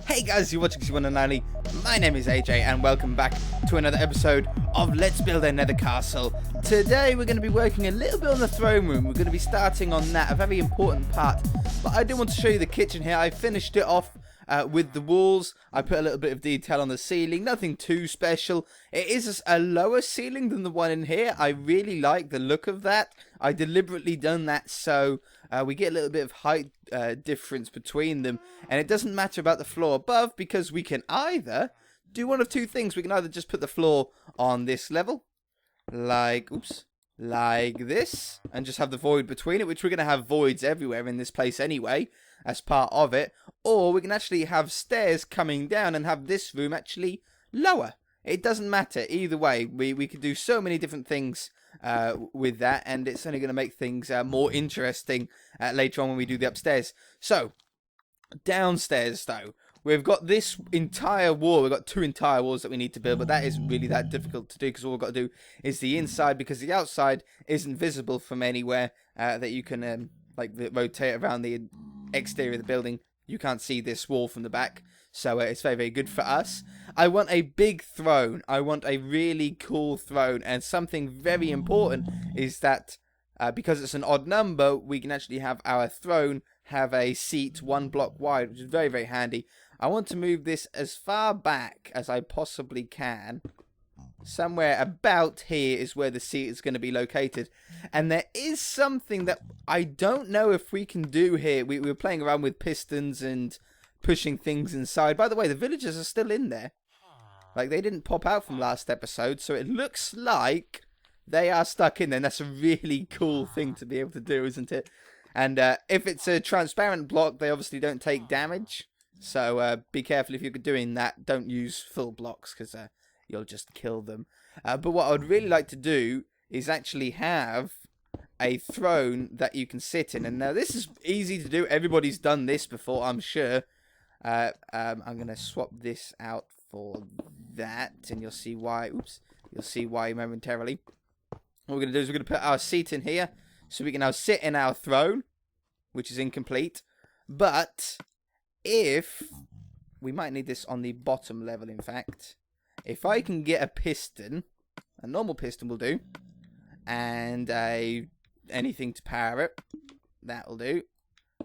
Hey guys, you're watching C1 and Nally. My name is AJ and welcome back to another episode of Let's Build a Nether Castle. Today we're going to be working a little bit on the throne room. We're going to be starting on that, a very important part. But I do want to show you the kitchen here. I finished it off with the walls. I put a little bit of detail on the ceiling, nothing too special. It is a lower ceiling than the one in here. I really like the look of that. I deliberately done that so we get a little bit of height difference between them, and it doesn't matter about the floor above because we can either do one of two things. We can either just put the floor on this level like this and just have the void between it, which we're going to have voids everywhere in this place anyway as part of it, or we can actually have stairs coming down and have this room actually lower. It doesn't matter either way. We could do so many different things with that, and it's only going to make things more interesting later on when we do the upstairs. So downstairs though, we've got this entire wall. We've got two entire walls that we need to build, but that isn't really that difficult to do because all we've got to do is the inside, because the outside isn't visible from anywhere that you can rotate around the exterior of the building. You can't see this wall from the back, so it's very, very good for us. I want a big throne. I want a really cool throne, and something very important is that because it's an odd number, we can actually have our throne have a seat 1 block wide, which is very, very handy. I want to move this as far back as I possibly can. Somewhere about here is where the seat is going to be located. And there is something that I don't know if we can do here. We were playing around with pistons and pushing things inside. By the way, the villagers are still in there. Like, they didn't pop out from last episode, so it looks like they are stuck in there. And that's a really cool thing to be able to do, isn't it? And if it's a transparent block, they obviously don't take damage. So be careful if you're doing that. Don't use full blocks, because you'll just kill them. But what I would really like to do is actually have a throne that you can sit in. And now this is easy to do. Everybody's done this before, I'm sure. I'm going to swap this out for that, and you'll see why. Oops. You'll see why momentarily. What we're going to do is we're going to put our seat in here, so we can now sit in our throne, which is incomplete. But if we might need this on the bottom level, in fact. If I can get a piston, a normal piston will do, and anything to power it, that'll do.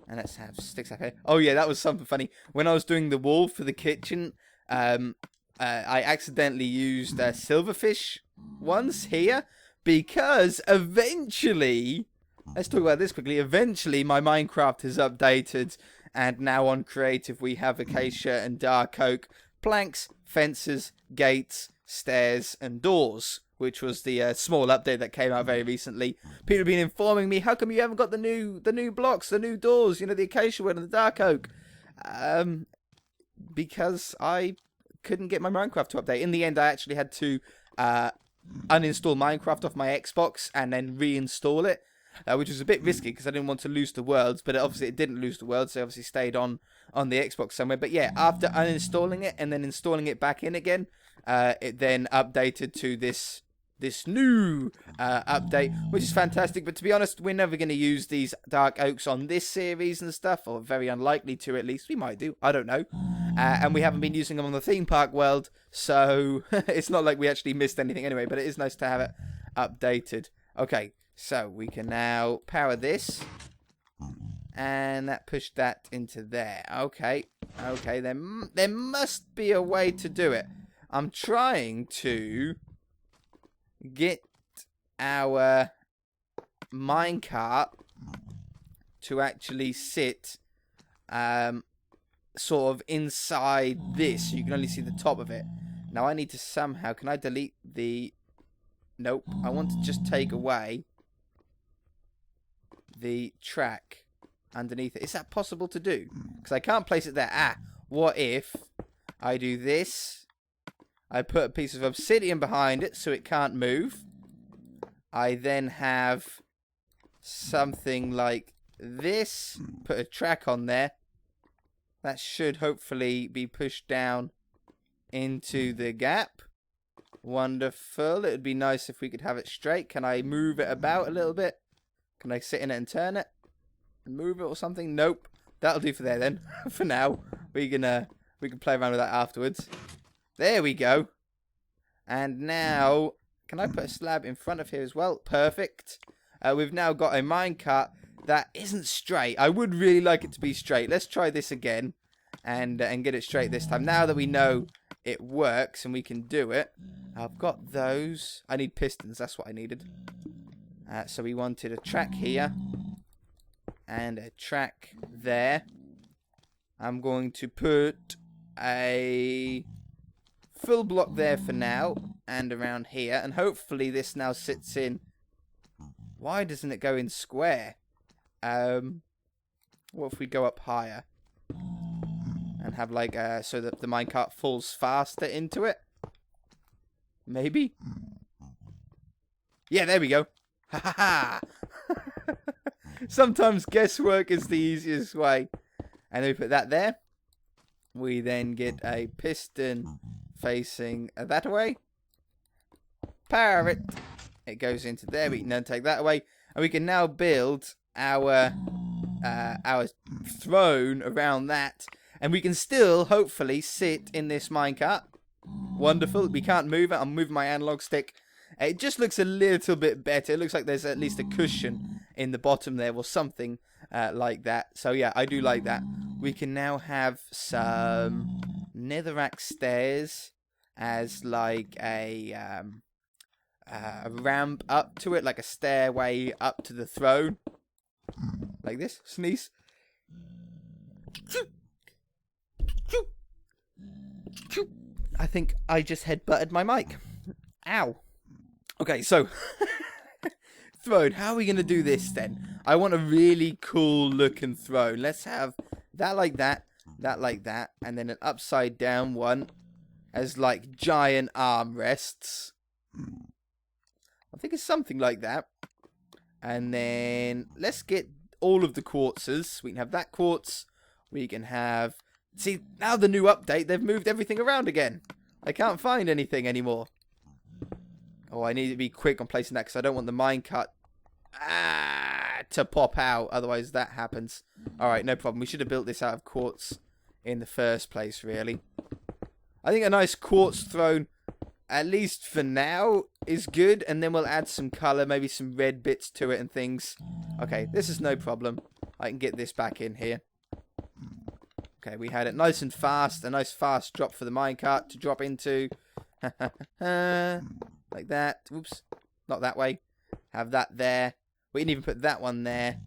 And let's have sticks up here. Oh yeah, that was something funny. When I was doing the wall for the kitchen, I accidentally used silverfish ones here, because eventually, let's talk about this quickly, eventually my Minecraft is updated, and now on creative we have acacia and dark oak, planks, fences, gates, stairs, and doors, which was the small update that came out very recently. People have been informing me, how come you haven't got the new blocks, the new doors, you know, the acacia wood and the dark oak? Because I couldn't get my Minecraft to update. In the end, I actually had to uninstall Minecraft off my Xbox and then reinstall it, which was a bit risky because I didn't want to lose the worlds, but obviously it didn't lose the worlds, so it obviously stayed on the Xbox somewhere. But yeah, after uninstalling it and then installing it back in again, it then updated to this new update, which is fantastic. But to be honest, we're never going to use these dark oaks on this series and stuff, or very unlikely to, at least. We might do, I don't know. And we haven't been using them on the theme park world, so it's not like we actually missed anything anyway, but it is nice to have it updated. Okay, so we can now power this, and that pushed that into there. Okay, there must be a way to do it. I'm trying to get our minecart to actually sit sort of inside this, so you can only see the top of it. Now I need to somehow, can I delete the, nope, I want to just take away the track underneath it. Is that possible to do? Because I can't place it there. What if I do this? I put a piece of obsidian behind it so it can't move. I then have something like this. Put a track on there. That should hopefully be pushed down into the gap. Wonderful. It would be nice if we could have it straight. Can I move it about a little bit? Can I sit in it and turn it? And move it or something? Nope. That'll do for there then. For now. We're gonna We can play around with that afterwards. There we go. And now, can I put a slab in front of here as well? Perfect. We've now got a minecart that isn't straight. I would really like it to be straight. Let's try this again and get it straight this time. Now that we know it works and we can do it. I've got those. I need pistons. That's what I needed. So we wanted a track here and a track there. I'm going to put a full block there for now and around here, and hopefully this now sits in. Why doesn't it go in square? What if we go up higher and have like so that the minecart falls faster into it? Maybe. Yeah, there we go. Ha ha ha. Sometimes guesswork is the easiest way. And then we put that there. We then get a piston facing that way. Power it. It goes into there. We can then take that away. And we can now build our throne around that. And we can still, hopefully, sit in this minecart. Wonderful. We can't move it. I'm moving my analog stick. It just looks a little bit better. It looks like there's at least a cushion in the bottom there or something like that. So, yeah, I do like that. We can now have some netherrack stairs as like a ramp up to it, like a stairway up to the throne. Like this. Sneeze. I think I just headbutted my mic. Ow. Okay, so throne. How are we going to do this then? I want a really cool looking throne. Let's have that like that, that like that, and then an upside down one as like giant armrests. I think it's something like that. And then let's get all of the quartzes. We can have that quartz. We can have... See, now the new update, they've moved everything around again. I can't find anything anymore. Oh, I need to be quick on placing that because I don't want the minecart to pop out. Otherwise, that happens. Alright, no problem. We should have built this out of quartz in the first place, really. I think a nice quartz throne, at least for now, is good. And then we'll add some colour, maybe some red bits to it and things. Okay, this is no problem. I can get this back in here. Okay, we had it nice and fast. A nice fast drop for the minecart to drop into. Like that. Oops. Not that way. Have that there. We can even put that one there.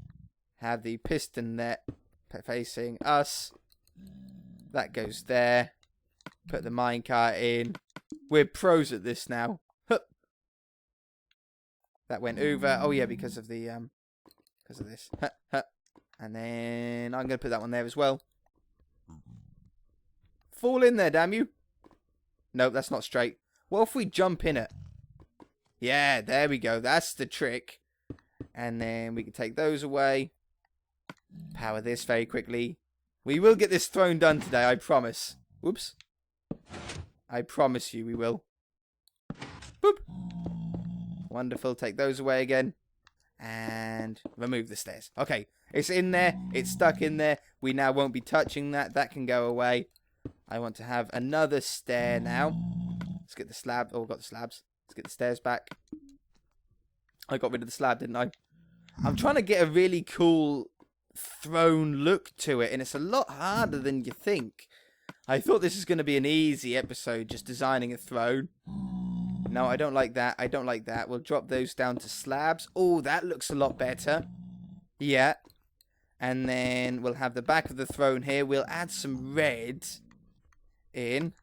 Have the piston there facing us. That goes there. Put the minecart in. We're pros at this now. That went over. Oh yeah, because of the because of this. And then I'm gonna put that one there as well. Fall in there, damn you. Nope, that's not straight. What if we jump in it? Yeah, there we go. That's the trick. And then we can take those away. Power this very quickly. We will get this throne done today, I promise. Whoops. I promise you we will. Boop. Wonderful. Take those away again. And remove the stairs. Okay. It's in there. It's stuck in there. We now won't be touching that. That can go away. I want to have another stair now. Let's get the slab. Oh, we've got the slabs. Let's get the stairs back. I got rid of the slab, didn't I? I'm trying to get a really cool throne look to it, and it's a lot harder than you think. I thought this was going to be an easy episode, just designing a throne. No, I don't like that. I don't like that. We'll drop those down to slabs. Oh, that looks a lot better. Yeah. And then we'll have the back of the throne here. We'll add some red in.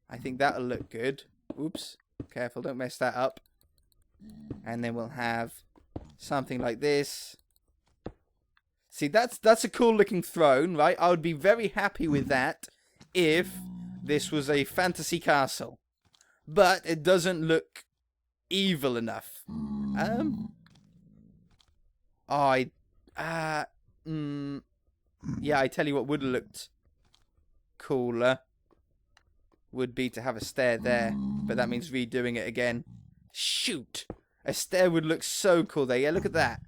I think that'll look good. Oops. Careful, don't mess that up. And then we'll have something like this. See, that's a cool looking throne, right? I would be very happy with that if this was a fantasy castle. But it doesn't look evil enough. Yeah, I tell you what would have looked cooler would be to have a stair there, but that means redoing it again. Shoot! A stair would look so cool there. Yeah, look at that.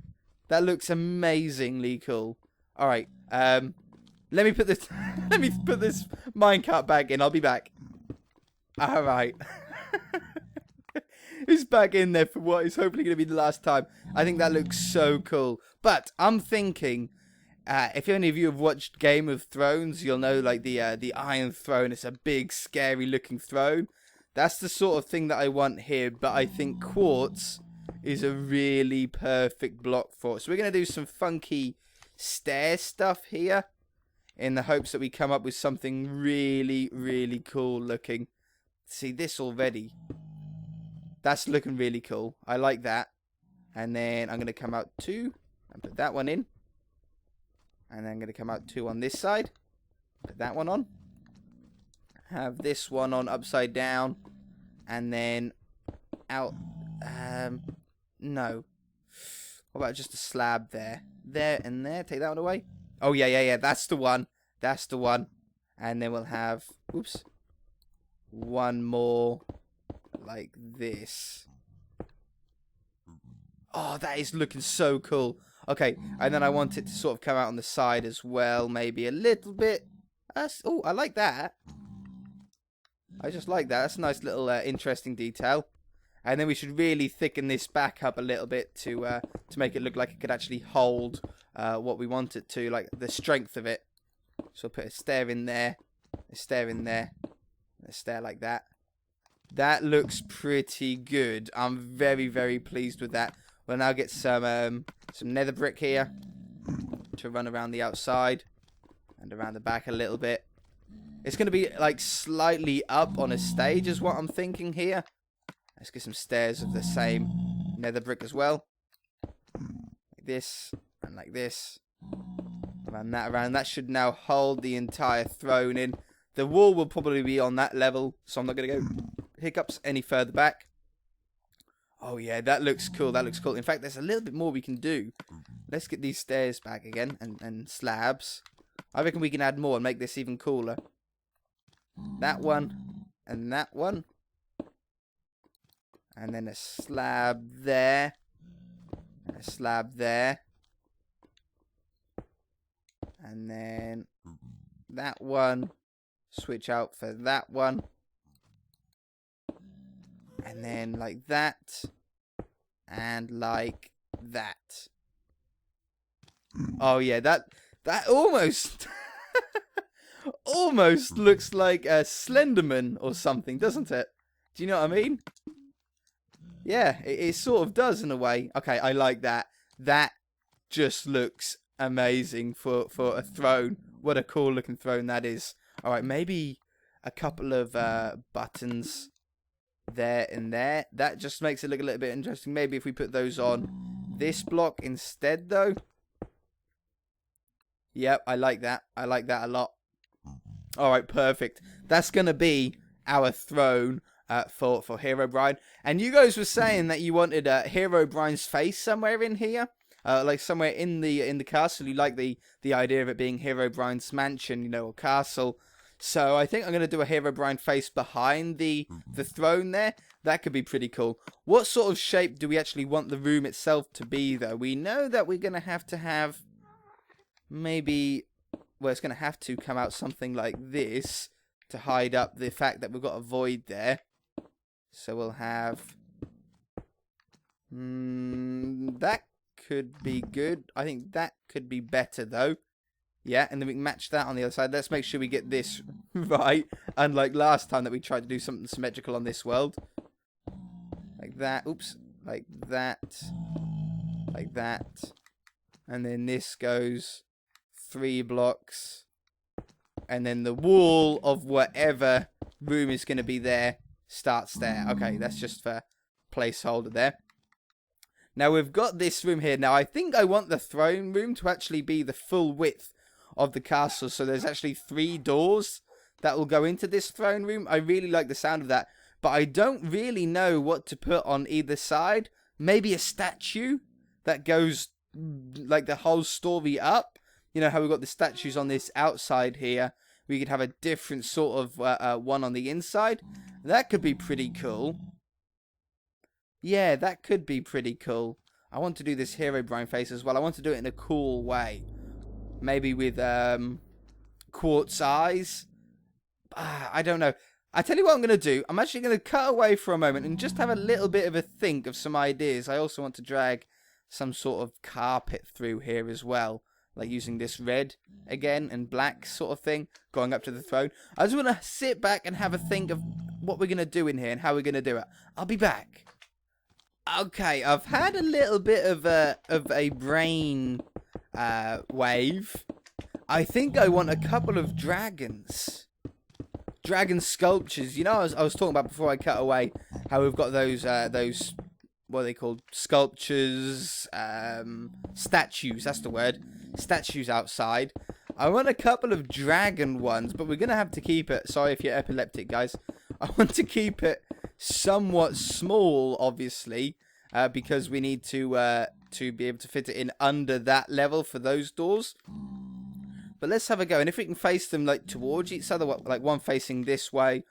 That looks amazingly cool. Alright, Let me put this let me put this minecart back in. I'll be back. Alright. It's back in there for what is hopefully going to be the last time. I think that looks so cool. But I'm thinking, if any of you have watched Game of Thrones, you'll know like the Iron Throne. It's a big, scary looking throne. That's the sort of thing that I want here. But I think quartz is a really perfect block for it. So we're going to do some funky stair stuff here, in the hopes that we come up with something really, really cool looking. See this already. That's looking really cool. I like that. And then I'm going to come out 2 and put that one in. And then I'm going to come out 2 on this side. Put that one on. Have this one on upside down. And then out. No. What about just a slab there? There and there. Take that one away. Oh, yeah. That's the one. That's the one. And then we'll have, oops, one more like this. Oh, that is looking so cool. Okay, and then I want it to sort of come out on the side as well. Maybe a little bit. Oh, I like that. I just like that. That's a nice little interesting detail. And then we should really thicken this back up a little bit to make it look like it could actually hold what we want it to, like the strength of it. So I'll put a stair in there, a stair in there, and a stair like that. That looks pretty good. I'm very, very pleased with that. We'll now get some nether brick here to run around the outside and around the back a little bit. It's going to be like slightly up on a stage is what I'm thinking here. Let's get some stairs of the same nether brick as well. Like this and like this. Around that, around. That should now hold the entire throne in. The wall will probably be on that level, so I'm not going to go hiccups any further back. Oh yeah, that looks cool. That looks cool. In fact, there's a little bit more we can do. Let's get these stairs back again and slabs. I reckon we can add more and make this even cooler. That one and that one. And then a slab there. And a slab there. And then that one. Switch out for that one. And then like that. And like that. Oh yeah, that almost almost looks like a Slenderman or something, doesn't it? Do you know what I mean? Yeah, it sort of does in a way. Okay, I like that. That just looks amazing for a throne. What a cool looking throne that is. Alright, maybe a couple of buttons there and there. That just makes it look a little bit interesting. Maybe if we put those on this block instead, though. Yep, I like that. I like that a lot. Alright, perfect. That's going to be our throne for Herobrine. And you guys were saying that you wanted a Herobrine's face somewhere in here. Like somewhere in the castle. You like the idea of it being Herobrine's mansion, you know, or castle. So I think I'm going to do a Herobrine face behind the throne there. That could be pretty cool. What sort of shape do we actually want the room itself to be, though? We know that we're going to have maybe, well, it's going to have to come out something like this to hide up the fact that we've got a void there. So we'll have, that could be good. I think that could be better, though. Yeah, and then we can match that on the other side. Let's make sure we get this right. Unlike last time that we tried to do something symmetrical on this world. Like that. Oops. Like that. Like that. And then this goes 3 blocks. And then the wall of whatever room is going to be there starts there. Okay, that's just for placeholder there. Now we've got this room here. Now I think I want the throne room to actually be the full width of the castle. So there's actually 3 doors that will go into this throne room. I really like the sound of that. But I don't really know what to put on either side. Maybe a statue that goes like the whole story up. You know how we've got the statues on this outside here. We could have a different sort of one on the inside. That could be pretty cool. Yeah, that could be pretty cool. I want to do this Herobrine face as well. I want to do it in a cool way. Maybe with quartz eyes. I don't know. I tell you what I'm going to do. I'm actually going to cut away for a moment and just have a little bit of a think of some ideas. I also want to drag some sort of carpet through here as well. Like using this red again and black sort of thing going up to the throne. I just want to sit back and have a think of what we're going to do in here and how we're going to do it. I'll be back. Okay, I've had a little bit of a brain wave. I think I want a couple of dragons. Dragon sculptures. You know, I was talking about before I cut away how we've got those what are they called? Sculptures, statues. That's the word. Statues outside. I want a couple of dragon ones, but we're gonna have to keep it. Sorry if you're epileptic, guys. I want to keep it somewhat small, obviously, because we need to be able to fit it in under that level for those doors. But let's have a go, and if we can face them like towards each other, like one facing this way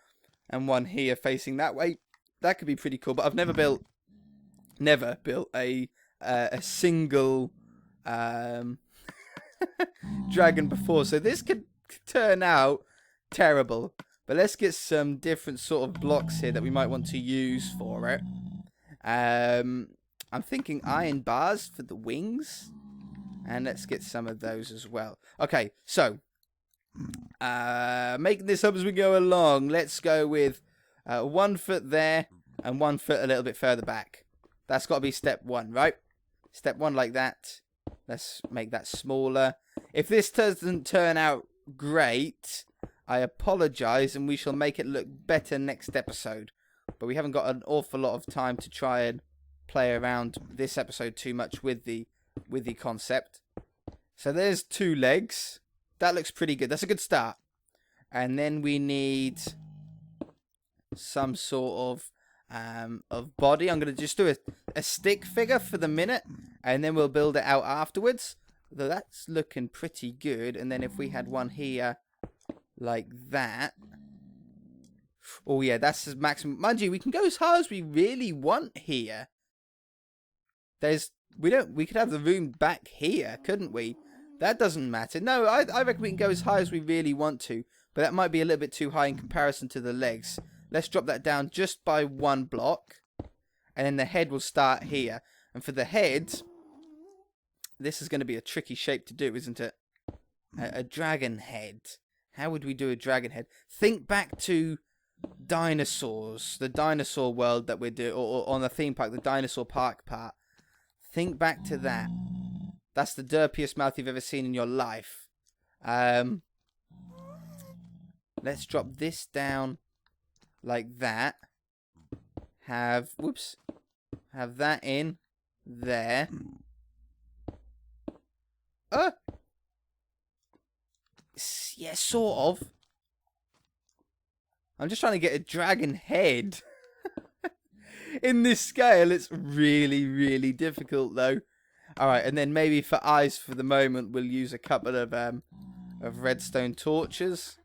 and one here facing that way, that could be pretty cool. But I've never built a single dragon before, so this could turn out terrible. But let's get some different sort of blocks here that we might want to use for it. I'm thinking iron bars for the wings. And let's get some of those as well. Okay, so making this up as we go along. Let's go with 1 foot there and 1 foot a little bit further back. That's got to be step 1, right? Step 1 like that. Let's make that smaller. If this doesn't turn out great, I apologize, and we shall make it look better next episode. But we haven't got an awful lot of time to try and play around this episode too much with the concept. So there's 2 legs. That looks pretty good. That's a good start. And then we need some sort of body. I'm going to just do a stick figure for the minute, and then we'll build it out afterwards. Though that's looking pretty good. And then if we had one here like that. Oh yeah, that's the maximum. Mind you, we can go as high as we really want here. We could have the room back here, couldn't we? That doesn't matter. No, I reckon we can go as high as we really want to. But that might be a little bit too high in comparison to the legs. Let's drop that down just by 1 block. And then the head will start here. And for the head, this is going to be a tricky shape to do, isn't it? A dragon head. How would we do a dragon head? Think back to dinosaurs. The dinosaur world that we're doing. Or on the theme park, the dinosaur park part. Think back to that. That's the derpiest mouth you've ever seen in your life. Let's drop this down like that. Have that in there. Yeah, sort of. I'm just trying to get a dragon head. In this scale, it's really, really difficult, though. Alright, and then maybe for eyes for the moment, we'll use a couple of redstone torches.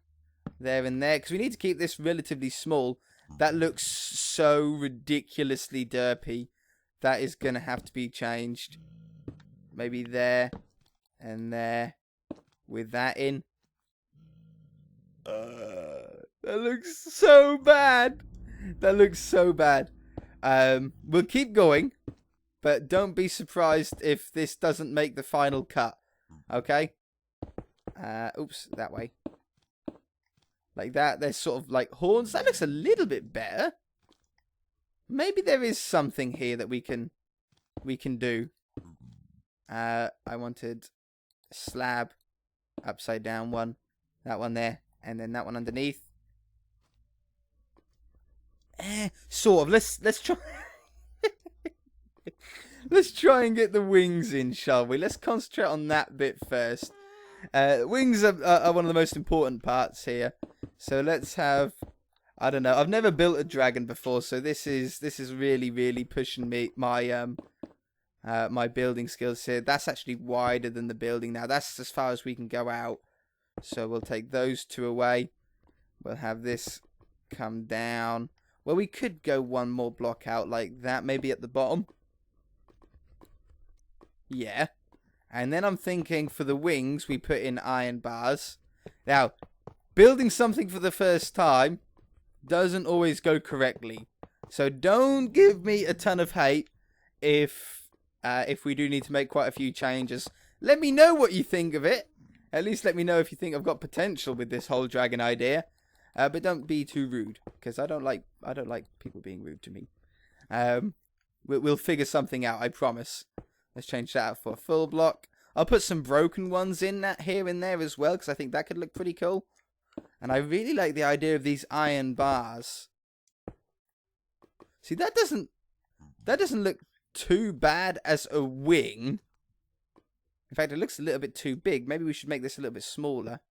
There and there. Because we need to keep this relatively small. That looks so ridiculously derpy. That is going to have to be changed. Maybe there and there. With that in. That looks so bad. That looks so bad. We'll keep going, but don't be surprised if this doesn't make the final cut. Okay? Oops, that way. Like that. There's sort of like horns. That looks a little bit better. Maybe there is something here that we can do. I wanted a slab, upside down one, that one there, and then that one underneath. Sort of. Let's try. Let's try and get the wings in, shall we? Let's concentrate on that bit first. Wings are one of the most important parts here. So let's have. I don't know. I've never built a dragon before, so this is really, really pushing me my my building skills here. That's actually wider than the building now. That's as far as we can go out. So we'll take those 2 away. We'll have this come down. Well, we could go 1 more block out like that, maybe at the bottom. Yeah. And then I'm thinking for the wings, we put in iron bars. Now, building something for the first time doesn't always go correctly. So don't give me a ton of hate if we do need to make quite a few changes. Let me know what you think of it. At least let me know if you think I've got potential with this whole dragon idea. But don't be too rude, because I don't like people being rude to me. We'll figure something out, I promise. Let's change that out for a full block. I'll put some broken ones in that here and there as well, because I think that could look pretty cool. And I really like the idea of these iron bars. See, that doesn't look too bad as a wing. In fact, it looks a little bit too big. Maybe we should make this a little bit smaller.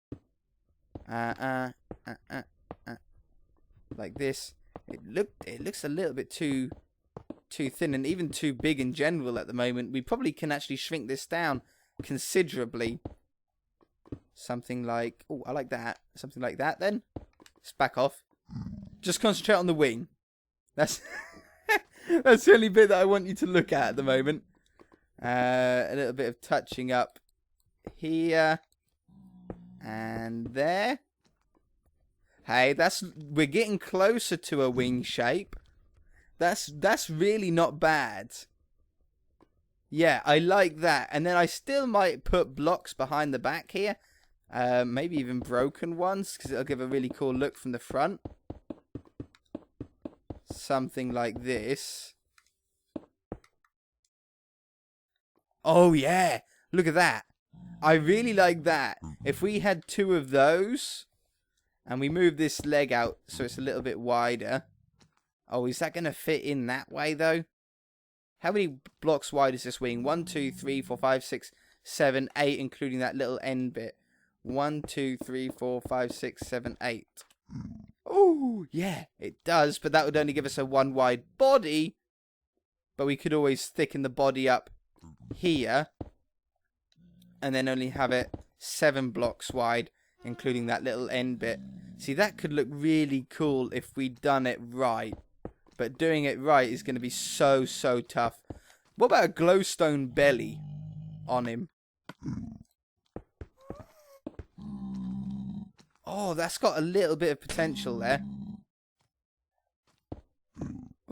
Like this. It looks a little bit too thin and even too big in general at the moment. We probably can actually shrink this down considerably. Something like, oh, I like that. Something like that then. Let's back off. Just concentrate on the wing. That's that's the only bit that I want you to look at the moment. A little bit of touching up here and there. Hey, we're getting closer to a wing shape. That's really not bad. Yeah, I like that. And then I still might put blocks behind the back here. Maybe even broken ones, because it'll give a really cool look from the front. Something like this. Oh, yeah. Look at that. I really like that. If we had 2 of those, and we move this leg out so it's a little bit wider. Oh, is that going to fit in that way, though? How many blocks wide is this wing? 1, 2, 3, 4, 5, 6, 7, 8, including that little end bit. 1, 2, 3, 4, 5, 6, 7, 8. Oh, yeah, it does. But that would only give us a 1 wide body. But we could always thicken the body up here. And then only have it 7 blocks wide, including that little end bit. See, that could look really cool if we'd done it right. But doing it right is going to be so tough. What about a glowstone belly on him? Oh, that's got a little bit of potential there.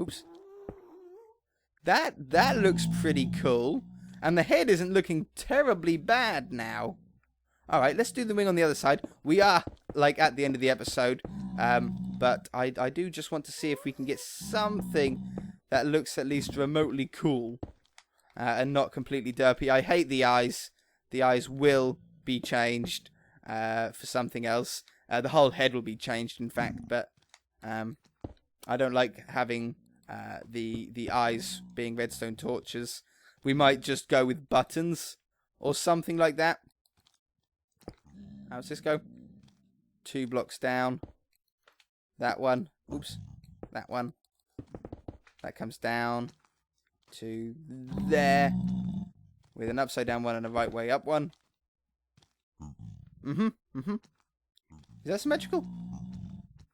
Oops. That looks pretty cool. And the head isn't looking terribly bad now. Alright, let's do the wing on the other side. We are, like, at the end of the episode. But I do just want to see if we can get something that looks at least remotely cool. And not completely derpy. I hate the eyes. The eyes will be changed for something else. The whole head will be changed, in fact. But I don't like having the eyes being redstone torches. We might just go with buttons or something like that. How's this go? 2 blocks down. That one. Oops. That one. That comes down to there. With an upside down one and a right way up one. Is that symmetrical?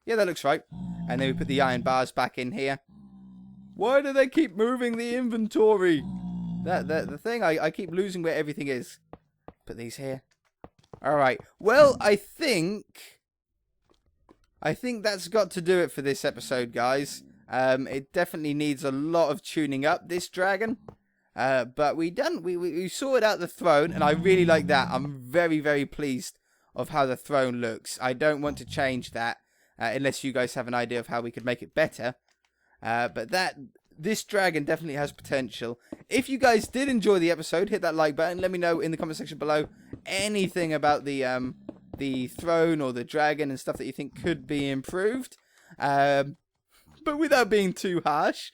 Yeah, that looks right. And then we put the iron bars back in here. Why do they keep moving the inventory? The thing, I keep losing where everything is. Put these here. Alright. Well, I think that's got to do it for this episode, guys. It definitely needs a lot of tuning up, this dragon. But we sorted out the throne, and I really like that. I'm very pleased of how the throne looks. I don't want to change that, unless you guys have an idea of how we could make it better. But this dragon definitely has potential. If you guys did enjoy the episode, hit that like button. Let me know in the comment section below anything about the throne or the dragon and stuff that you think could be improved. But without being too harsh,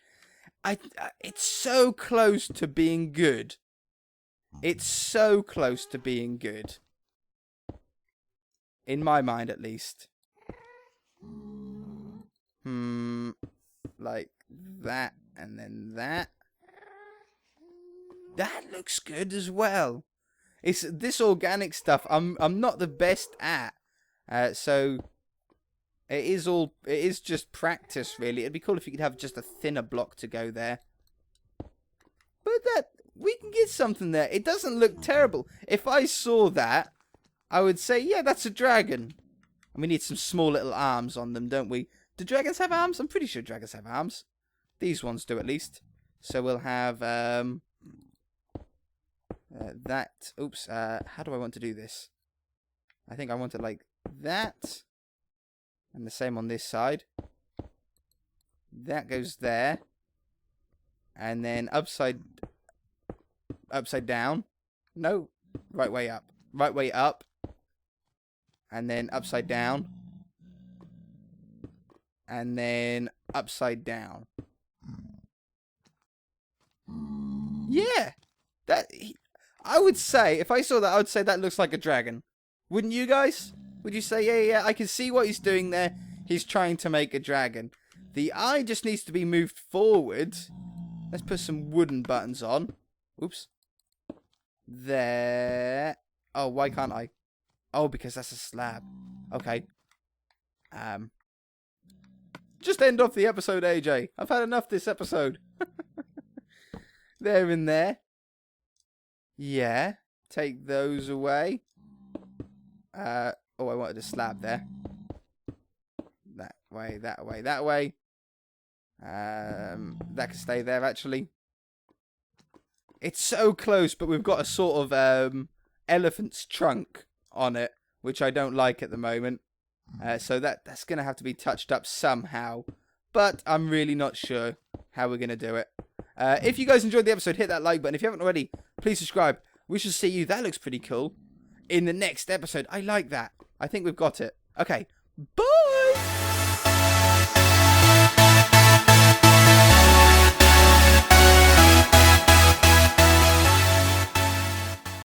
it's so close to being good. It's so close to being good. In my mind, at least. Like that, and then that. That looks good as well. It's this organic stuff I'm not the best at. So it is just practice, really. It'd be cool if you could have just a thinner block to go there. But we can get something there. It doesn't look terrible. If I saw that I would say, yeah, that's a dragon. And we need some small little arms on them, don't we? Do dragons have arms? I'm pretty sure dragons have arms. These ones do, at least. So we'll have that. Oops. How do I want to do this? I think I want it like that. And the same on this side. That goes there. And then upside down. No. Right way up. Right way up. And then upside down. And then upside down. Yeah. I would say, if I saw that, I would say that looks like a dragon. Wouldn't you guys? Would you say, yeah, I can see what he's doing there. He's trying to make a dragon. The eye just needs to be moved forward. Let's put some wooden buttons on. Oops. There. Oh, why can't I? Oh, because that's a slab. Okay. Just end off the episode, AJ. I've had enough this episode. There and there. Yeah. Take those away. Oh, I wanted a slab there. That way, that way, that way. That can stay there, actually. It's so close, but we've got a sort of elephant's trunk on it, which I don't like at the moment. So that's going to have to be touched up somehow. But I'm really not sure how we're going to do it. If you guys enjoyed the episode, hit that like button. If you haven't already, please subscribe. We shall see you. That looks pretty cool. In the next episode. I like that. I think we've got it. Okay. Bye!